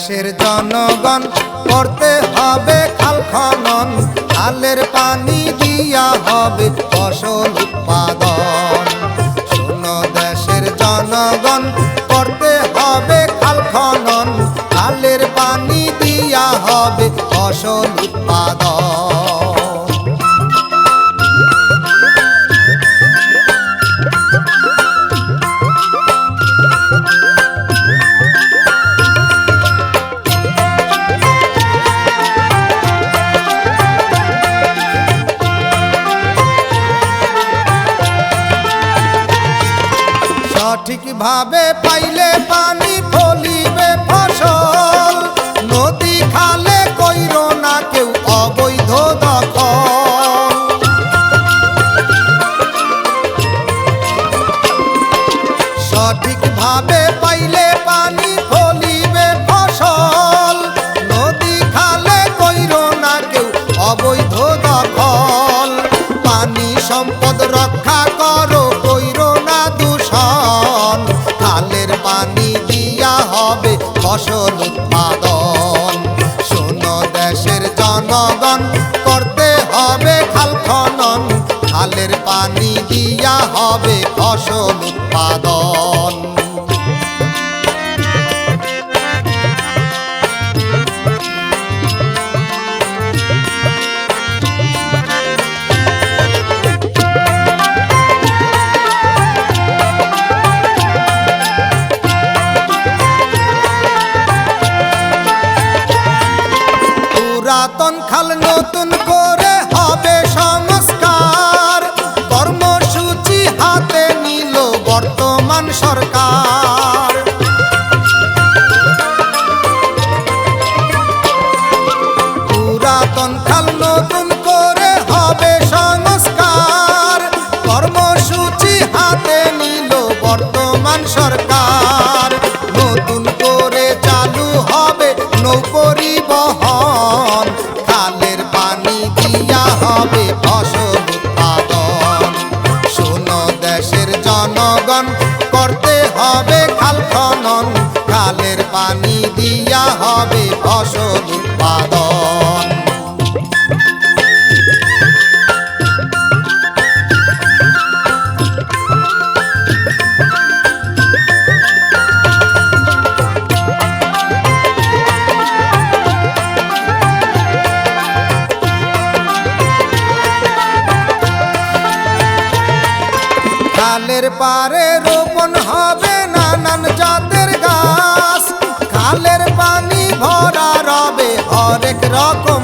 দেশের জনগণ করতে হবে খাল খনন, খালের পানি দিয়া হবে ফসল উৎপাদন। শোনো দেশের জনগণ করতে হবে খাল খনন, খালের পানি দিয়া হবে ফসল উৎপাদন। সঠিকভাবে পাইলে পানি ফলিবে ফসল, নদী খালে কইরো না কেউ অবৈধ দখল। সঠিকভাবে পাইলে পানি ফলিবে ফসল, নদী খালে কইরো না কেউ অবৈধ দখল। পানি সম্পদ রক্ষা করো, কইরো না দূষণ, খালের পানি দিয়া হবে ফসল উৎপাদন। শোনো দেশের জনগণ করতে হবে খাল খনন, খালের পানি দিয়া হবে ফসল উৎপাদন। পুরাতন খাল নতুন করে হবে সংস্কার, কর্মসূচি হাতে নিল বর্তমান সরকার। পুরাতন খাল নতুন করে হবে সংস্কার, কর্মসূচি হাতে নিল বর্তমান সরকার। নতুন করে চালু হবে নৌ পরিবহন, খালের পানি দিয়া হবে ফসল উৎপাদন। শোনো দেশের জনগণ করতে হবে খাল খনন, খালের পানি দিয়া হবে ফসল উৎপাদন। খালের পারে রোপণ হবে নানান জাতের গাছ, খালের পানি ভরা রবে হরেক রকম